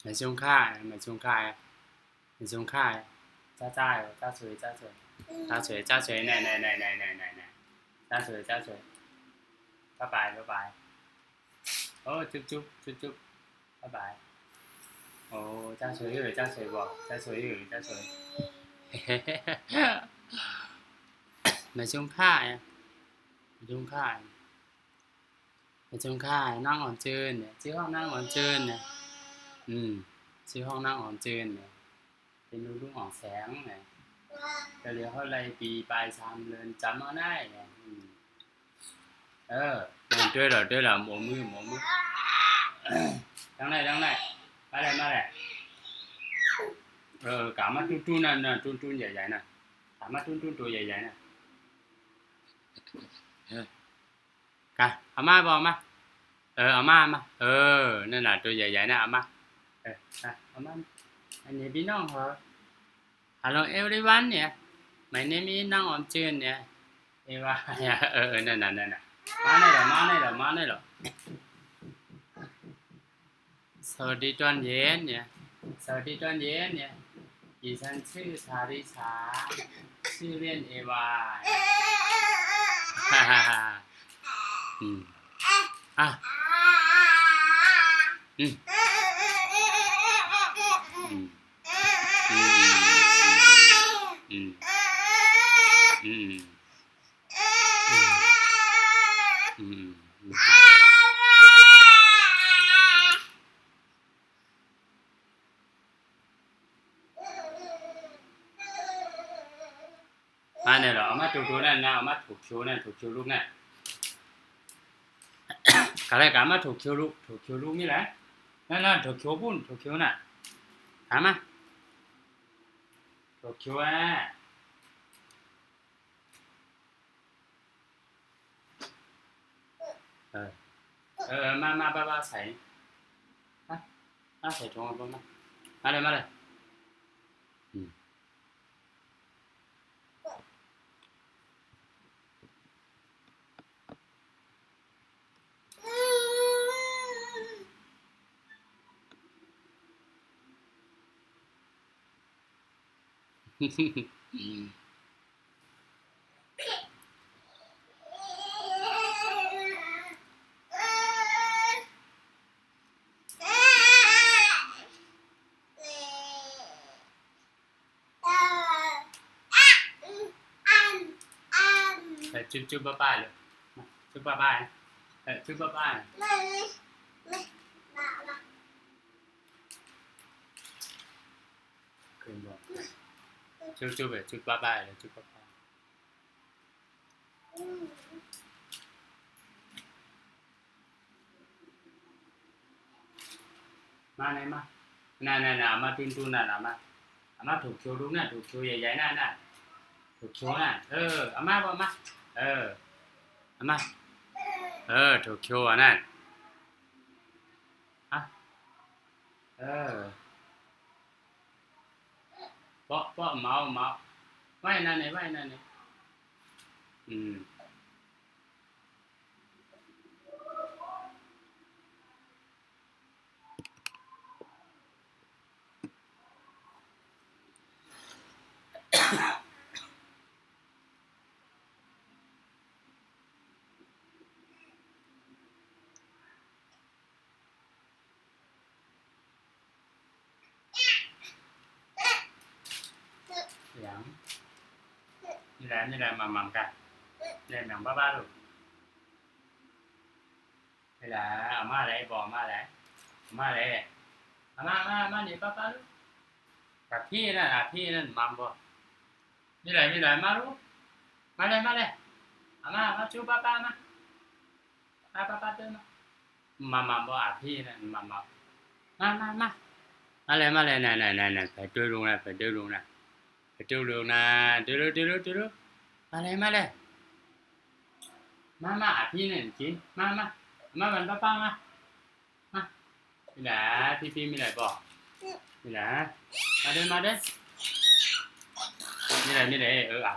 买胸开，买胸开，买胸开，加油，加水，加水，加水，加水，奶，加水，加水，拜拜，拜拜。哦，啾，拜拜。哦，加水又有加水不？加水又有加水。嘿嘿嘿嘿。买胸开，买胸开，买胸开，นั่งอ่อนเจินเนี่ยชื่อห้องนั่งอ่อนเจินเนี่ยชื่อห้องนั่งอ่อนเจินเนี่ยเป็นรุ่งอ่อนแสงเนี่ยก็เรียกเขาไล่ปีปลายชามเรือนจำเอาได้เนี่ย对了摸摸等来มาเลยกามาตุ้นน่ะตุ้นใหญ่ๆน่ะกามาตุ้นตัวใหญ่ๆน่ะกะเอามาบอกมาเอามานั่นน่ะตัวใหญ่ๆน่ะเอามาเอามาอันนี้พี่น้องเหรอ Hello everyone เนี่ย My name is น้องออมจืนเนี่ยเอว่านั่นมาได้เหรอสวัสดีตอนเย็นเนี่ยดิฉันชื่อชาริชาชื่อเล่นเอวาฮ่าฮ่าฮ่าอ่ะมาเนี่ยเหรอเอามาถูนั่นนะเอามาถูกคิวลูกนั่นอะไรกันมาถูกคิวลูกนี่แหละนั่นถูกคิวบุ้นถูกคิวน่ะถามมาถูกคิวมาบ้าใส่ใส่ถุงมาเลยจุ๊บบ้าเลยจุ๊บบ้าจุ๊บบ้าคืนบอกจุ๊บบ้าเลยจุ๊บบ้ามาไหนมาน่ะมาตุ้นน่ะมาถูกคิวลูกน่ะถูกคิวใหญ่ๆน่ะถูกคิวน่ะเอามาบอกมาเอามาถูกคิวอ่ะนั่นเปาะเมาไว้นั่นนี่อย่างนี่แหละมัมกันนี่แหละบ้าลูกนี่แหละเอามาเลยบอกมาเลยเอามานี่ป้าลูกกับพี่นั่นมัมบอกนี่แหละมาลูกมาเลยเอามาชูป้ามาป้าเดินมาบอกพี่นั่นมาเลยนั่นไปดูลุงนะไปดูลุงนะดูมาเลยมาพี่นั่นกินมามันป้ามามีแหละพี่มีอะไรบอกมีแหละมาเดินมีอะไร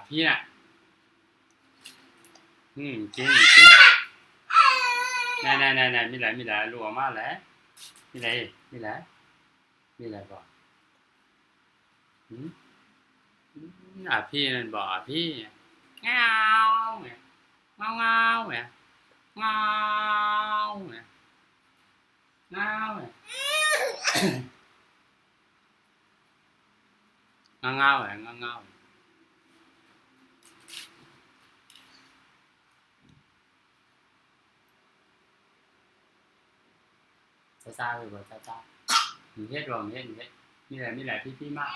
พี่น่ะกินนั่นมีอะไรลูกออกมาแล้วมีอะไร มีอะไรบ่อ่ะพี่นั่นบ่พี่งาวเนี่ยงาวๆเนี่ยงาวเนี่ยงาวเนี่ยงาวๆเนี่ยงาวๆซ่าๆเลยบ่ซ่าๆมีเฮ็ดบ่มีเฮ็ดมีหลายพี่ๆมา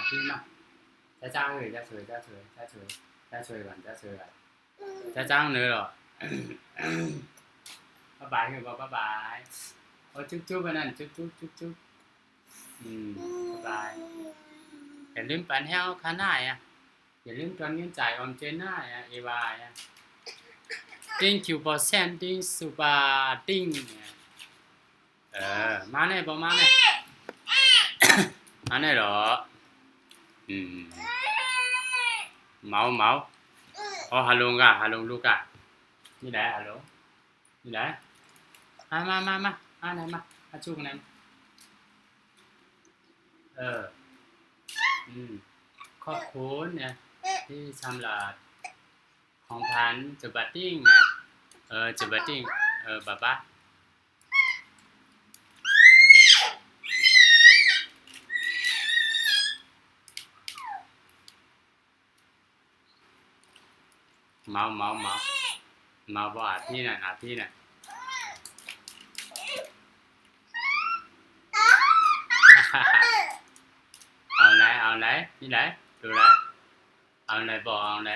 พี่มาซ่าๆเลยสวยๆก่อนสวยๆจ้างเลยเหรอบ๊ายบายคือบ่บ๊ายบายโอ้จุ๊บๆอันนั้นจุ๊บบ๊ายบายอย่าลืมปันให้เอาค่าหน้าอย่าลืมตอนเงินจ่ายออมเจนหน้าเอวาThank you for sending super ding มาแน่บ่มาแน่มาแน่เหรอเมาอ๋อฮัลโหลลูกอ่ะนี่แหละฮัลโหลนี่แหละมาไหนมาจุกไหนขอบคุณเนี่ยที่สำหรับของพันจุบัตติ้งนะจุบัตติ้งบ๊าเมาบ่พี่น่ะเอาไหนนี่ไหนดูไหนเอาไหนบ่เอาไหน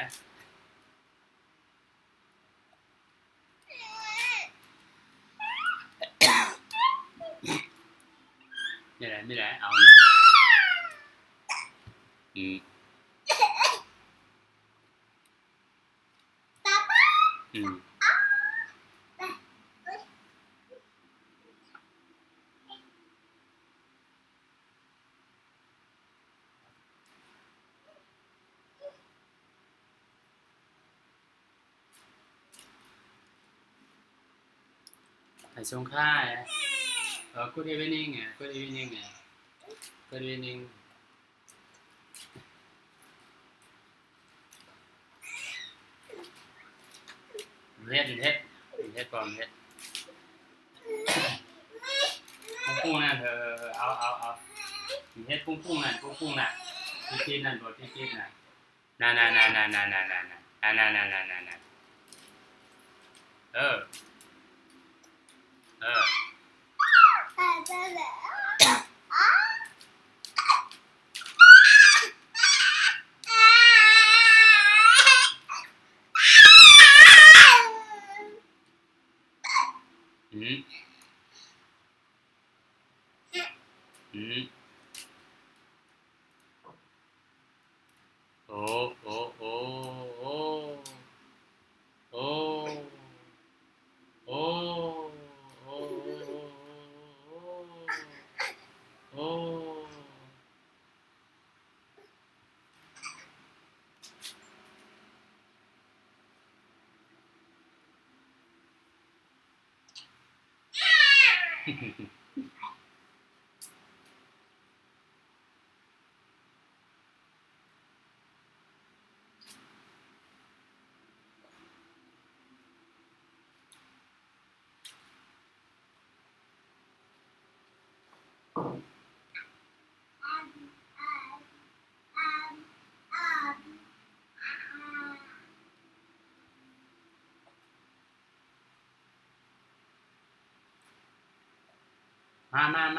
นี่ไหนเอาไหนให้ส่งค่าgood evening good evening เฮ็ดบ่เฮ็ดปุ้งๆนั่นเอาเฮ็ดปุ้งๆนั่นที่นั่นบ่ที่นั่นน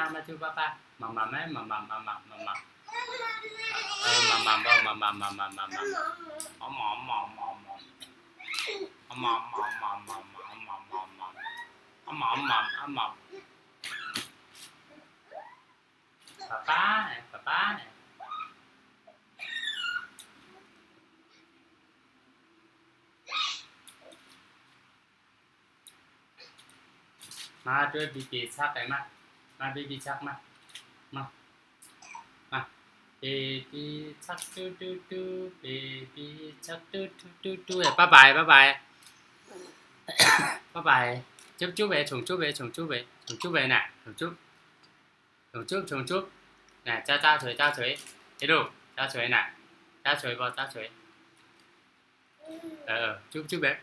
ั่นมาจุป้ามาแม่มามาป้ามาด้วยบีชักได้มั้ยมาบีชักมาbabyชักดูbabyชักดูบ๊ายบายจุ๊บๆเว้ยส่งจุ๊บเว้ยน่ะส่งจุ๊บ จุ๊บจุ๊บน่ะจ้าสวยเฮ้ลูกจ้าสวยน่ะจ้าสวยบ่จ้าสวยจุ๊บแบบ